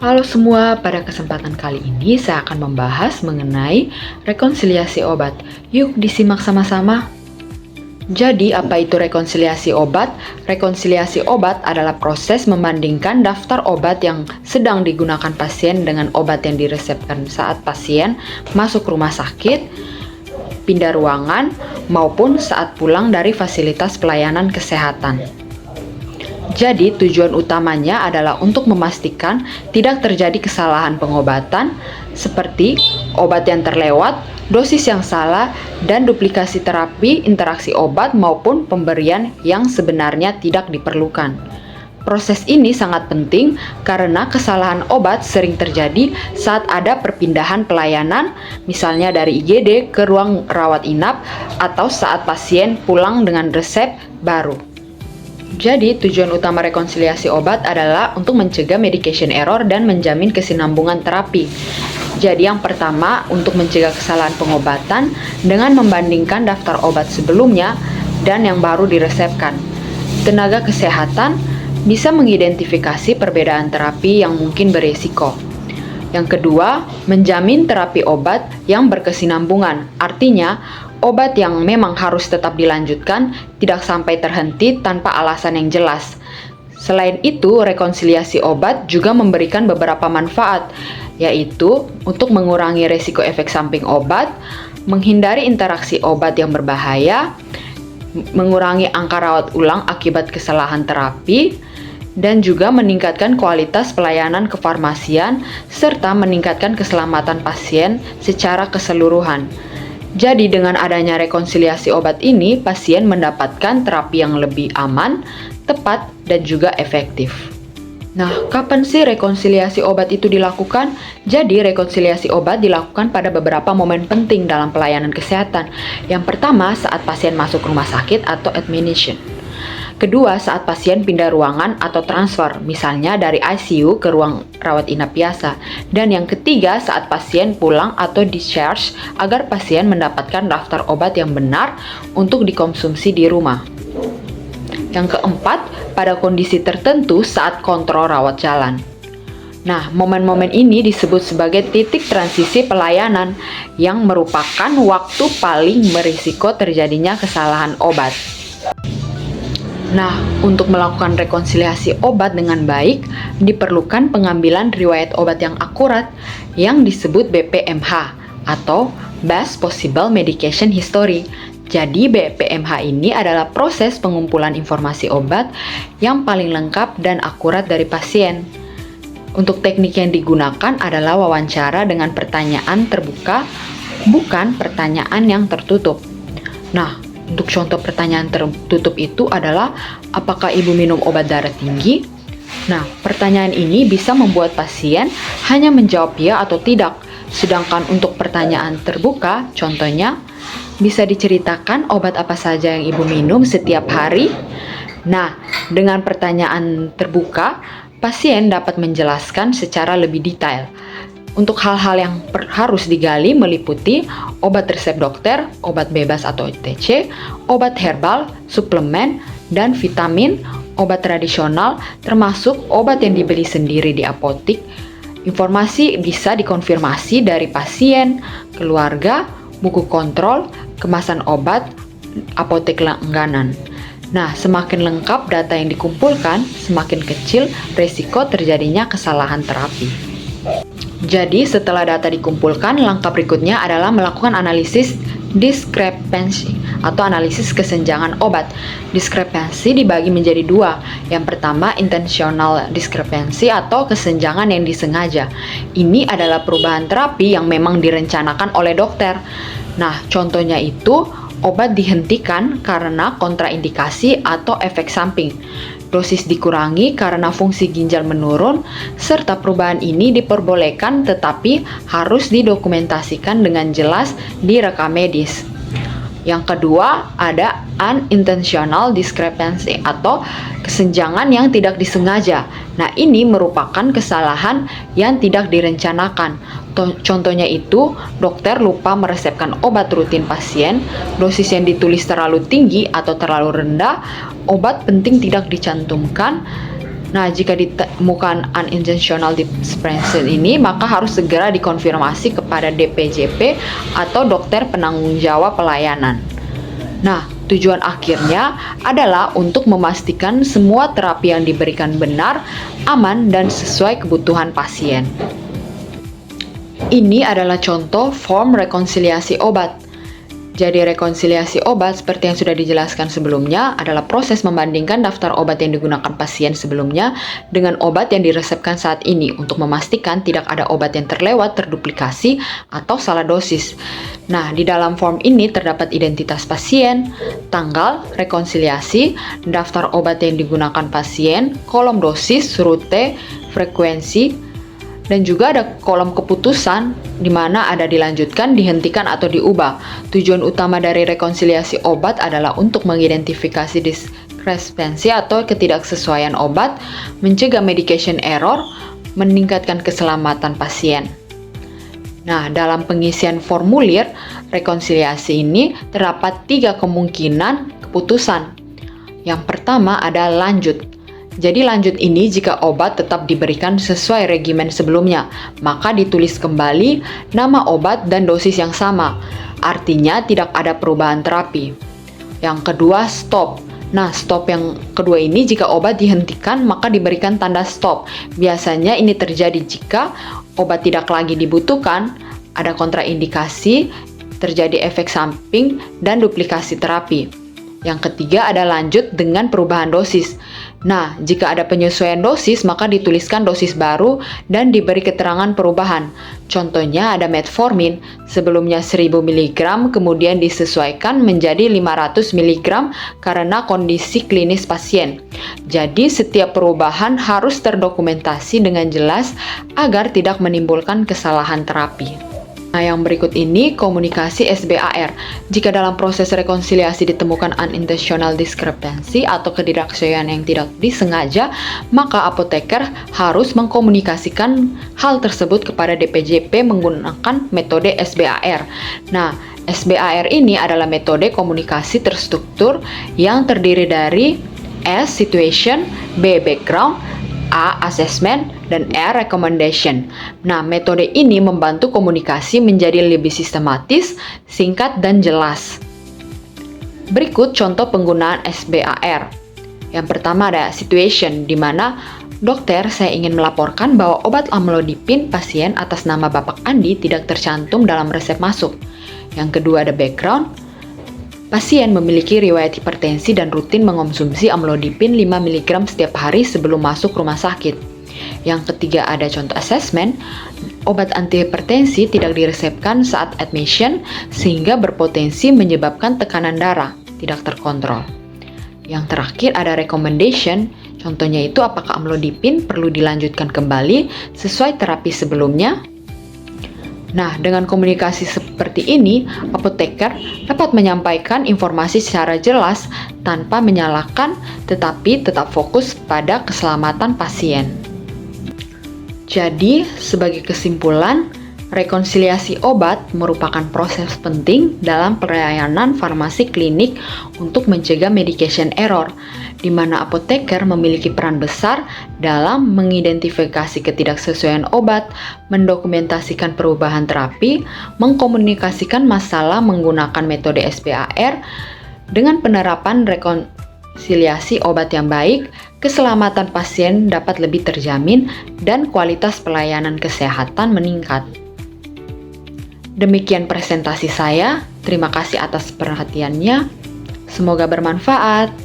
Halo semua, pada kesempatan kali ini saya akan membahas mengenai rekonsiliasi obat. Yuk disimak sama-sama. Jadi, apa itu rekonsiliasi obat? Rekonsiliasi obat adalah proses membandingkan daftar obat yang sedang digunakan pasien dengan obat yang diresepkan saat pasien masuk rumah sakit, pindah ruangan, maupun saat pulang dari fasilitas pelayanan kesehatan. Jadi, tujuan utamanya adalah untuk memastikan tidak terjadi kesalahan pengobatan seperti obat yang terlewat, dosis yang salah, dan duplikasi terapi, interaksi obat, maupun pemberian yang sebenarnya tidak diperlukan. Proses ini sangat penting karena kesalahan obat sering terjadi saat ada perpindahan pelayanan, misalnya dari IGD ke ruang rawat inap, atau saat pasien pulang dengan resep baru. Jadi, tujuan utama rekonsiliasi obat adalah untuk mencegah medication error dan menjamin kesinambungan terapi. Jadi, yang pertama, untuk mencegah kesalahan pengobatan dengan membandingkan daftar obat sebelumnya dan yang baru diresepkan. Tenaga kesehatan bisa mengidentifikasi perbedaan terapi yang mungkin berisiko. Yang kedua, menjamin terapi obat yang berkesinambungan. Artinya, obat yang memang harus tetap dilanjutkan tidak sampai terhenti tanpa alasan yang jelas. Selain itu, rekonsiliasi obat juga memberikan beberapa manfaat, yaitu untuk mengurangi risiko efek samping obat, menghindari interaksi obat yang berbahaya, mengurangi angka rawat ulang akibat kesalahan terapi, dan juga meningkatkan kualitas pelayanan kefarmasian serta meningkatkan keselamatan pasien secara keseluruhan. Jadi dengan adanya rekonsiliasi obat ini, pasien mendapatkan terapi yang lebih aman, tepat, dan juga efektif. Nah, kapan sih rekonsiliasi obat itu dilakukan? Jadi, rekonsiliasi obat dilakukan pada beberapa momen penting dalam pelayanan kesehatan. Yang pertama, saat pasien masuk rumah sakit atau admission. Kedua, saat pasien pindah ruangan atau transfer, misalnya dari ICU ke ruang rawat inap biasa. Dan yang ketiga, saat pasien pulang atau discharge agar pasien mendapatkan daftar obat yang benar untuk dikonsumsi di rumah. Yang keempat, pada kondisi tertentu saat kontrol rawat jalan. Nah, momen-momen ini disebut sebagai titik transisi pelayanan yang merupakan waktu paling berisiko terjadinya kesalahan obat. Nah, untuk melakukan rekonsiliasi obat dengan baik, diperlukan pengambilan riwayat obat yang akurat yang disebut BPMH atau Best Possible Medication History. Jadi, BPMH ini adalah proses pengumpulan informasi obat yang paling lengkap dan akurat dari pasien. Untuk teknik yang digunakan adalah wawancara dengan pertanyaan terbuka, bukan pertanyaan yang tertutup. Nah, untuk contoh pertanyaan tertutup itu adalah, apakah ibu minum obat darah tinggi? Nah, pertanyaan ini bisa membuat pasien hanya menjawab ya atau tidak. Sedangkan untuk pertanyaan terbuka, contohnya, bisa diceritakan obat apa saja yang ibu minum setiap hari? Nah, dengan pertanyaan terbuka, pasien dapat menjelaskan secara lebih detail. Untuk hal-hal yang harus digali meliputi obat resep dokter, obat bebas atau OTC, obat herbal, suplemen, dan vitamin, obat tradisional, termasuk obat yang dibeli sendiri di apotik. Informasi bisa dikonfirmasi dari pasien, keluarga, buku kontrol, kemasan obat, apotek langganan. Nah, semakin lengkap data yang dikumpulkan, semakin kecil risiko terjadinya kesalahan terapi. Jadi, setelah data dikumpulkan, langkah berikutnya adalah melakukan analisis discrepancy atau analisis kesenjangan obat. Discrepancy dibagi menjadi dua. Yang pertama, intentional discrepancy atau kesenjangan yang disengaja. Ini adalah perubahan terapi yang memang direncanakan oleh dokter. Nah, contohnya itu obat dihentikan karena kontraindikasi atau efek samping. Dosis dikurangi karena fungsi ginjal menurun, serta perubahan ini diperbolehkan tetapi harus didokumentasikan dengan jelas di rekam medis. Yang kedua, ada unintentional discrepancy atau kesenjangan yang tidak disengaja. Nah, ini merupakan kesalahan yang tidak direncanakan. Contohnya itu, dokter lupa meresepkan obat rutin pasien, dosis yang ditulis terlalu tinggi atau terlalu rendah, obat penting tidak dicantumkan. Nah, jika ditemukan unintentional dispersion ini, maka harus segera dikonfirmasi kepada DPJP atau dokter penanggung jawab pelayanan. Nah, tujuan akhirnya adalah untuk memastikan semua terapi yang diberikan benar, aman, dan sesuai kebutuhan pasien. Ini adalah contoh form rekonsiliasi obat. Jadi rekonsiliasi obat seperti yang sudah dijelaskan sebelumnya adalah proses membandingkan daftar obat yang digunakan pasien sebelumnya dengan obat yang diresepkan saat ini untuk memastikan tidak ada obat yang terlewat, terduplikasi, atau salah dosis. Nah, di dalam form ini terdapat identitas pasien, tanggal, rekonsiliasi, daftar obat yang digunakan pasien, kolom dosis, rute, frekuensi, dan juga ada kolom keputusan di mana ada dilanjutkan, dihentikan, atau diubah. Tujuan utama dari rekonsiliasi obat adalah untuk mengidentifikasi diskrepansi atau ketidaksesuaian obat, mencegah medication error, meningkatkan keselamatan pasien. Nah, dalam pengisian formulir rekonsiliasi ini terdapat 3 kemungkinan keputusan. Yang pertama ada lanjut. Jadi lanjut ini jika obat tetap diberikan sesuai regimen sebelumnya, maka ditulis kembali nama obat dan dosis yang sama. Artinya tidak ada perubahan terapi. Yang kedua, stop. Nah, stop yang kedua ini jika obat dihentikan maka diberikan tanda stop. Biasanya ini terjadi jika obat tidak lagi dibutuhkan, ada kontraindikasi, terjadi efek samping, dan duplikasi terapi. Yang ketiga ada lanjut dengan perubahan dosis. Nah, jika ada penyesuaian dosis, maka dituliskan dosis baru dan diberi keterangan perubahan. Contohnya ada metformin, sebelumnya 1000 mg, kemudian disesuaikan menjadi 500 mg karena kondisi klinis pasien. Jadi, setiap perubahan harus terdokumentasi dengan jelas agar tidak menimbulkan kesalahan terapi. Nah, yang berikut ini komunikasi SBAR. Jika dalam proses rekonsiliasi ditemukan unintentional discrepancy atau ketidaksesuaian yang tidak disengaja, maka apoteker harus mengkomunikasikan hal tersebut kepada DPJP menggunakan metode SBAR. Nah, SBAR ini adalah metode komunikasi terstruktur yang terdiri dari S. Situation, B. Background, A. Assessment, dan E. Recommendation. Nah, metode ini membantu komunikasi menjadi lebih sistematis, singkat, dan jelas. Berikut contoh penggunaan SBAR. Yang pertama ada situation, di mana dokter, saya ingin melaporkan bahwa obat amlodipin pasien atas nama Bapak Andi tidak tercantum dalam resep masuk. Yang kedua ada background. Pasien memiliki riwayat hipertensi dan rutin mengonsumsi amlodipin 5 mg setiap hari sebelum masuk rumah sakit. Yang ketiga ada contoh assessment. Obat antihipertensi tidak diresepkan saat admission sehingga berpotensi menyebabkan tekanan darah tidak terkontrol. Yang terakhir ada recommendation. Contohnya itu apakah amlodipin perlu dilanjutkan kembali sesuai terapi sebelumnya. Nah, dengan komunikasi seperti ini, apoteker dapat menyampaikan informasi secara jelas tanpa menyalahkan, tetapi tetap fokus pada keselamatan pasien. Jadi, sebagai kesimpulan, rekonsiliasi obat merupakan proses penting dalam pelayanan farmasi klinik untuk mencegah medication error, di mana apoteker memiliki peran besar dalam mengidentifikasi ketidaksesuaian obat, mendokumentasikan perubahan terapi, mengkomunikasikan masalah menggunakan metode SBAR. Dengan penerapan rekonsiliasi obat yang baik, keselamatan pasien dapat lebih terjamin dan kualitas pelayanan kesehatan meningkat. Demikian presentasi saya. Terima kasih atas perhatiannya. Semoga bermanfaat.